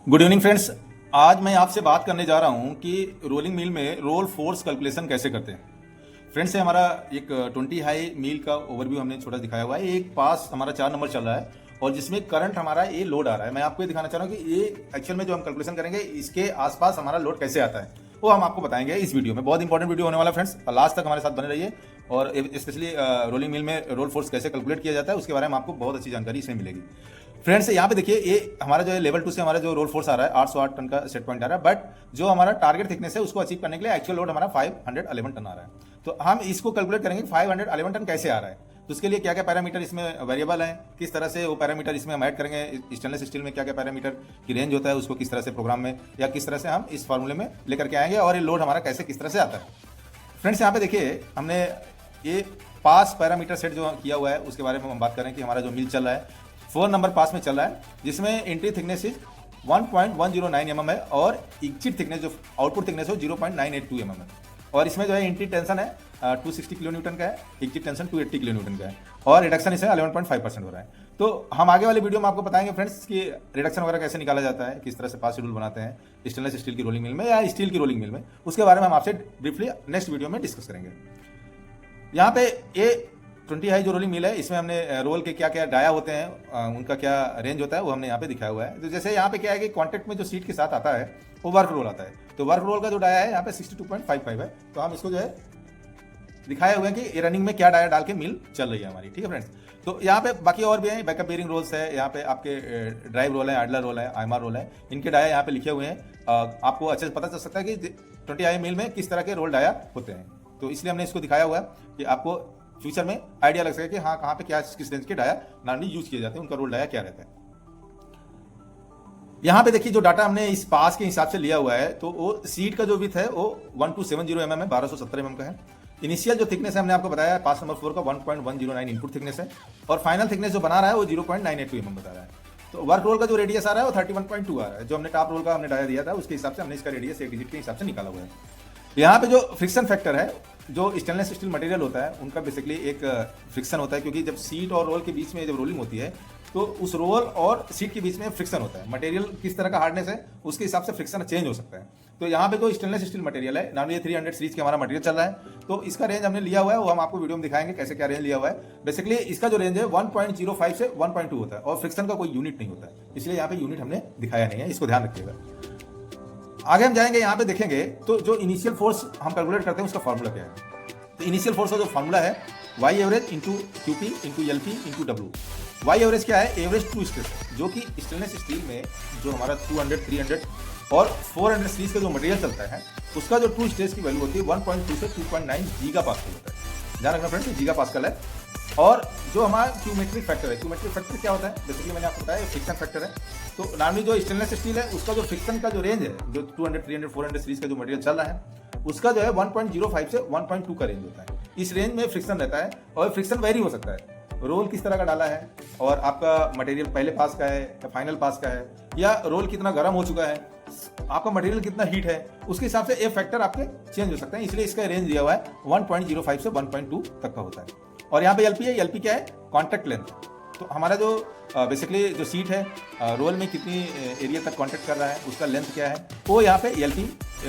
Good evening friends. आज मैं आपसे बात करने जा रहा हूं कि रोलिंग मिल में रोल फोर्स कैलकुलेशन कैसे करते हैं। फ्रेंड्स ये हमारा एक 20 हाई मील का ओवरव्यू हमने छोटा दिखाया हुआ है। एक पास हमारा 4 नंबर चल रहा है और जिसमें करंट हमारा ये लोड आ रहा है। मैं आपको ये दिखाना चाह रहा हूँ कि ये एक्चुअल में जो हम कैलकुलेशन करेंगे इसके आसपास हमारा लोड कैसे आता है वो हम आपको बताएंगे इस वीडियो में। बहुत इंपॉर्टेंट वीडियो होने वाला है फ्रेंड्स, लास्ट तक हमारे साथ बने रहिए। और स्पेशली रोलिंग मिल में रोल फोर्स कैसे कैलकुलेट किया जाता है उसके बारे में आपको बहुत अच्छी जानकारी इसमें मिलेगी। फ्रेंड्स यहाँ पे देखिए ये हमारा जो है लेवल 2 से हमारा जो रोल फोर्स आ रहा है 808 टन का सेट पॉइंट आ रहा है, बट जो हमारा टारगेट थिकनेस है उसको अचीव करने के लिए एक्चुअल लोड हमारा 511 टन आ रहा है। तो हम इसको कैलकुलेट करेंगे 511 टन कैसे आ रहा है, तो उसके लिए क्या क्या पैरामीटर इसमें वेरिएबल है, किस तरह से वो पैरामीटर इसमें हम ऐड करेंगे। स्टेनलेस स्टील में क्या क्या पैरामीटर की रेंज होता है उसको किस तरह से प्रोग्राम में या किस तरह से हम इस फॉर्मूले में लेकर के आएंगे और ये लोड हमारा कैसे किस तरह से आता है। फ्रेंड्स यहाँ पे देखिए हमने ये पास पैरामीटर सेट जो किया हुआ है उसके बारे में हम बात करें कि हमारा जो मिल चल रहा है 4 नंबर पास में चल रहा है, जिसमें एंट्री थिकनेस 1.109 mm है और एग्जिट थिकनेस जो आउटपुट थिकनेस है 0.982 mm है। और इसमें जो है एंट्री टेंशन है 260 किलो न्यूटन का है, एग्जिट टेंशन 280 किलो न्यूटन का है और रिडक्शन इसमें 11.5% हो रहा है। तो हम आगे वाले वीडियो में आपको बताएंगे फ्रेंड्स कि रिडक्शन वगैरह कैसे निकाला जाता है, किस तरह से पास शेड्यूल बनाते हैं स्टेनलेस स्टील की रोलिंग मिल में या स्टील की रोलिंग मिल में, उसके बारे में हम आपसे ब्रीफली नेक्स्ट वीडियो में डिस्कस करेंगे। यहाँ पे ये 20 हाई जो रोलिंग मिल है इसमें हमने रोल के क्या क्या डाया होते हैं उनका क्या रेंज होता है वो हमने यहाँ पे दिखाया हुआ है। तो जैसे यहाँ पे क्या है कि कॉन्ट्रैक्ट में जो सीट के साथ आता है वो वर्क रोल आता है, तो वर्क रोल का जो डाया है यहाँ पे 62.55 है। तो हम इसको जो है दिखाए हुए हैं कि रनिंग में क्या डाया डाल के मिल चल रही है हमारी, ठीक है फ्रेंड्स। तो यहाँ पे बाकी और भी हैं, बैकअप बेयरिंग रोल्स है, यहाँ पे आपके ड्राइव रोल है, आइडलर रोल है, आईएमआर रोल है, इनके डाया यहाँ पे लिखे हुए हैं। आपको अच्छे से पता चल सकता है कि 20 हाई मिल में किस तरह के रोल डाया होते हैं। तो इसलिए हमने इसको दिखाया हुआ है कि आपको फ्यूचर में आइडिया लग सके कि हाँ कहाँ पे क्या किस रेंज के डाया नॉर्मली यूज किए जाते हैं, उनका रोल डाया क्या रहता है। यहाँ पे देखिए जो डाटा हमने इस पास के हिसाब से लिया हुआ है तो वो सीट का जो विथ है वो 1270 mm है, 1270 mm का है। इनिशियल जो थिकनेस है हमने आपको बताया पास नंबर 4 का 1.109 इनपुट थिकनेस है और फाइनल थिकनेस जो बना रहा है वो 0.982 mm बता रहा है। तो वर्क रोल का जो रेडियस आ रहा है वो 31.2 आ रहा है। जो हमने टॉप रोल का हमने डाया दिया था उसके हिसाब से हमने इसका रेडियस एक डिजिट के हिसाब से निकाला हुआ है। यहाँ पे जो फ्रिक्शन फैक्टर है, जो स्टेनलेस स्टील मटेरियल होता है उनका बेसिकली एक फ्रिक्शन होता है, क्योंकि जब सीट और रोल के बीच में जब रोलिंग होती है तो उस रोल और सीट के बीच में फ्रिक्शन होता है। मटेरियल किस तरह का हार्डनेस है उसके हिसाब से फ्रिक्शन चेंज हो सकता है। तो यहाँ पे जो स्टेनलेस स्टील मटेरियल है नॉर्मली 300 सीरीज के हमारा मटेरियल चल रहा है, तो इसका रेंज हमने लिया हुआ है वो हम आपको वीडियो में दिखाएंगे कैसे क्या रेंज लिया हुआ है। बेसिकली इसका जो रेंज है 1.05 से 1.2 होता है और फ्रिक्शन का कोई यूनिट नहीं होता है, इसलिए यहाँ पे यूनिट हमने दिखाया नहीं है, इसको ध्यान रखिएगा। आगे हम जाएंगे यहाँ पे देखेंगे तो जो इनिशियल फोर्स हम कैलकुलेट करते हैं उसका फॉर्मूला क्या है। तो इनिशियल फोर्स का जो फॉर्मूला है Y average into QP into LP into W. Y average क्या है, एवरेज टू स्ट्रेस, जो कि स्टेनलेस स्टील में जो हमारा 200, 300 और 400 सीरीज का जो मटेरियल चलता है उसका जो टू स्ट्रेस की वैल्यू होती है 1.2 से 2.9 गीगा पास्कल होता है। ध्यान रखना फ्रेंड्स, गीगा पास्कल है। और जो हमारा क्यूमेट्रिक फैक्टर है, क्यूमेट्रिक फैक्टर क्या होता है, बेसिकली मैंने आपको बताया फ्रिक्शन फैक्टर है। तो नॉर्मली जो स्टेनलेस स्टील है उसका जो फ्रिक्शन का जो रेंज है, जो 200, 300, 400 सीरीज का जो मटेरियल चल रहा है उसका जो है 1.05 से 1.2 का रेंज होता है। इस रेंज में फ्रिक्शन रहता है और फ्रिक्शन वेरी हो सकता है, रोल किस तरह का डाला है और आपका मटेरियल पहले पास का है या फाइनल पास का है, या रोल कितना गर्म हो चुका है, आपका मटेरियल कितना हीट है, उसके हिसाब से ये फैक्टर आपके चेंज हो सकते हैं। इसलिए इसका रेंज दिया हुआ है 1.05 से 1.2 तक का होता है। और यहाँ पे एलपी है, एलपी क्या है, कॉन्टैक्ट लेंथ। तो हमारा जो बेसिकली जो सीट है रोल में कितनी एरिया तक कॉन्टैक्ट कर रहा है उसका लेंथ क्या है वो यहाँ पे एलपी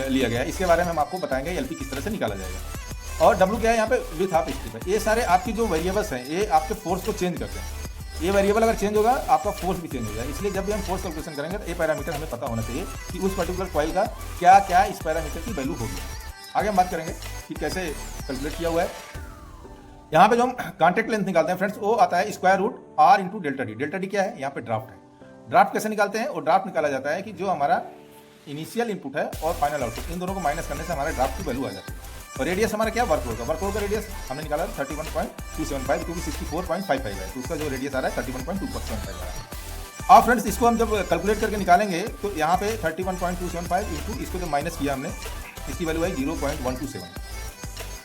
लिया गया है। इसके बारे में हम आपको बताएंगे एलपी किस तरह से निकाला जाएगा। और डब्ल्यू क्या है यहाँ पे, विथ हाफ स्ट्रिप है। ये सारे आपकी जो वेरिएबल्स हैं ये आपके फोर्स को चेंज करते हैं। ये वेरिएबल अगर चेंज होगा आपका फोर्स भी चेंज हो जाएगा, इसलिए जब भी हम फोर्स कैलकुलेशन करेंगे तो ये पैरामीटर हमें पता होना चाहिए कि उस पर्टिकुलर कॉइल का क्या क्या इस पैरामीटर की वैल्यू होगी। आगे हम बात करेंगे कि कैसे कैलकुलेट किया हुआ है। यहाँ पे जो हम कॉन्टैक्ट लेंथ निकालते हैं फ्रेंड्स वो आता है square root R into delta D. Delta D क्या है, यहाँ पे ड्राफ्ट है। ड्राफ्ट कैसे निकालते हैं, और ड्राफ्ट निकाला जाता है कि जो हमारा इनिशियल इनपुट है और फाइनल आउटपुट इन दोनों को माइनस करने से हमारे ड्राफ्ट की वैल्यू आ जाती है। और रेडियस हमारा क्या, वर्क रोल का, वर्क रोल का रेडियस हमने निकाला 31.275 क्योंकि 64.55 है, तो उसका जो रेडियस आ रहा है 31.275 आ रहा है। अब फ्रेंड्स इसको हम जब कैलकुलेट करके निकालेंगे तो यहाँ पे 31.275 इंटू इसको जब माइनस किया हमने इसकी वैल्यू आई 0.127।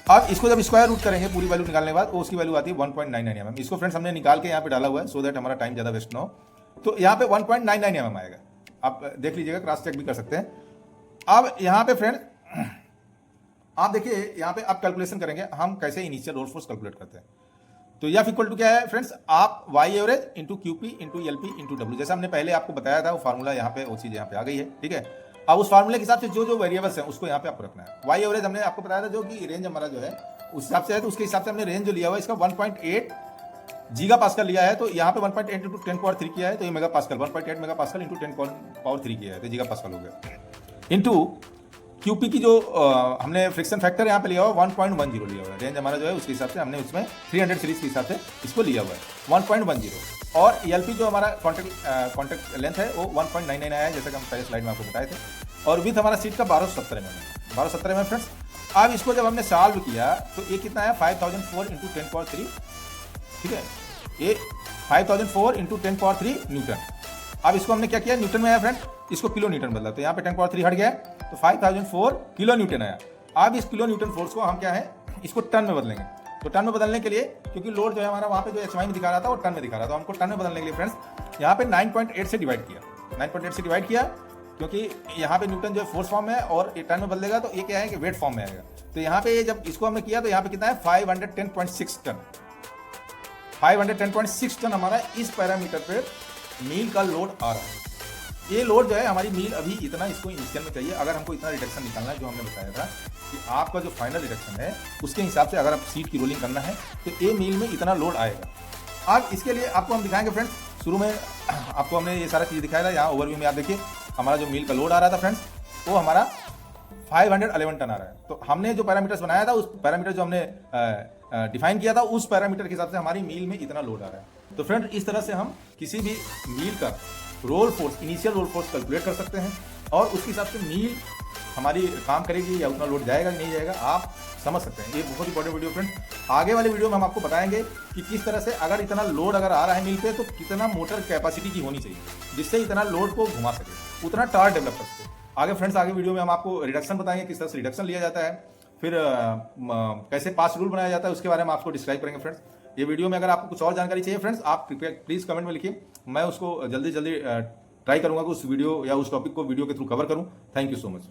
अब इसको जब स्क्वायर रूट करेंगे पूरी वैल्यू निकालने के बाद तो उसकी वैल्यू आती है 1.99 mm। इसको फ्रेंड्स हमने निकाल के यहाँ पे डाला हुआ है सो दैट हमारा टाइम ज़्यादा वेस्ट ना हो। तो यहाँ पे 1.99 mm आएगा, आप देख लीजिएगा, क्रॉस चेक भी कर सकते हैं। अब यहाँ पे फ्रेंड आप देखिए यहाँ पे आप कैलकुलेशन करेंगे हम कैसे इनिशियल रोल फोर्स कैलकुलेट करते हैं। तो यह इक्वल टू क्या है फ्रेंड्स, आप Y average into QP into LP into W, जैसा हमने पहले आपको बताया था वो फार्मूला यहाँ पे वो चीज़ यहाँ पे आ गई है, ठीक है। अब उस फार्मूले के हिसाब से जो जो वेरिएबल्स हैं उसको यहाँ पे आपको रखना है। वाई एवरेज हमने आपको बताया था जो कि रेंज हमारा जो है उस हिसाब से है, तो उसके हिसाब से हमने रेंज जो लिया हुआ है इसका 1.8 गीगा पास्कल लिया है, तो यहाँ पे 1.8 इंटू 10 पावर 3 किया है, तो ये mega pascal 1.8 mega pascal into 10 power 3 किया है, तो गीगा पास्कल हो गया। इंटू क्यूपी की जो हमने फ्रिक्शन फैक्टर यहाँ पे लिया हुआ 1.10 लिया हुआ है, रेंज हमारा जो है उसके हिसाब से हमने उसमें 300 सीरीज के हिसाब से इसको लिया हुआ है 1.10, और एलपी जो हमारा कॉन्टैक्ट लेंथ है वो 1.99 आया है, जैसा कि हम पहले स्लाइड में आपको बताए थे, और विथ हमारा सीट का 1270 mm फ्रेंड्स। अब इसको जब हमने सॉल्व किया तो ये कितना है 5004 इंटू 10 पावर 3, ठीक है, ये 5004 इंटू 10 पावर 3 न्यूटन। अब इसको हमने क्या किया, न्यूटन में आया फ्रेंड, इसको किलो न्यूटन बदला, तो यहाँ पे 10 पावर 3 हट गया, तो 5004 किलो न्यूटन आया। अब इस किलो न्यूटन फोर्स को हम क्या है इसको टन में बदलेंगे, तो टन में बदलने के लिए क्योंकि लोड जो है हमारा वहाँ पे जो एचवाई में दिखा रहा था वो टन में दिखा रहा था, हमको टन में बदलने के लिए फ्रेंड्स यहाँ पे 9.8 से डिवाइड किया, 9.8 से डिवाइड किया, क्योंकि यहाँ पे न्यूटन जो है फोर्स फॉर्म में है और ये टन में बदलेगा तो ये क्या है कि वेट फॉर्म में आएगा। तो यहाँ पे जब इसको हमने किया तो यहाँ पे कितना है 510.6 टन, 510.6 टन हमारा इस पैरामीटर पे मील का लोड आ रहा है। ये लोड जो है हमारी मील अभी इतना इसको इनिशियल में चाहिए, अगर हमको इतना रिडक्शन निकालना है जो हमने बताया था कि आपका जो फाइनल रिडक्शन है उसके हिसाब से अगर आप सीट की रोलिंग करना है तो ये मील में इतना लोड आएगा। अब इसके लिए आपको हम दिखाएंगे फ्रेंड्स, शुरू में आपको हमने ये सारा चीज़ दिखाया था, यहाँ ओवरव्यू में आप देखिए हमारा जो मील का लोड आ रहा था फ्रेंड्स वो हमारा 511 टन आ रहा है। तो हमने जो पैरामीटर्स बनाया था उस पैरामीटर जो हमने डिफाइन किया था उस पैरामीटर के हिसाब से हमारी मील में इतना लोड आ रहा है। तो फ्रेंड इस तरह से हम किसी भी मील का roll force, initial roll force calculate कर सकते हैं और उसके हिसाब से मील हमारी काम करेगी या उतना लोड जाएगा कि नहीं जाएगा आप समझ सकते हैं। ये बहुत इंपॉर्टेंट वीडियो फ्रेंड, आगे वाले वीडियो में हम आपको बताएंगे कि किस तरह से अगर इतना लोड अगर आ रहा है मील पे तो कितना मोटर कैपेसिटी की होनी चाहिए जिससे इतना लोड को घुमा सके, उतना टार्क डेवलप कर सके। आगे फ्रेंड्स आगे वीडियो में हम आपको रिडक्शन बताएंगे, किस तरह से रिडक्शन लिया जाता है, फिर कैसे पास रूल बनाया जाता है उसके बारे में आपको डिस्क्राइब करेंगे फ्रेंड्स। ये वीडियो में अगर आपको कुछ और जानकारी चाहिए फ्रेंड्स आप प्लीज़ कमेंट में लिखिए, मैं उसको जल्दी ट्राई करूंगा कि उस वीडियो या उस टॉपिक को वीडियो के थ्रू कवर करूं। Thank you so much.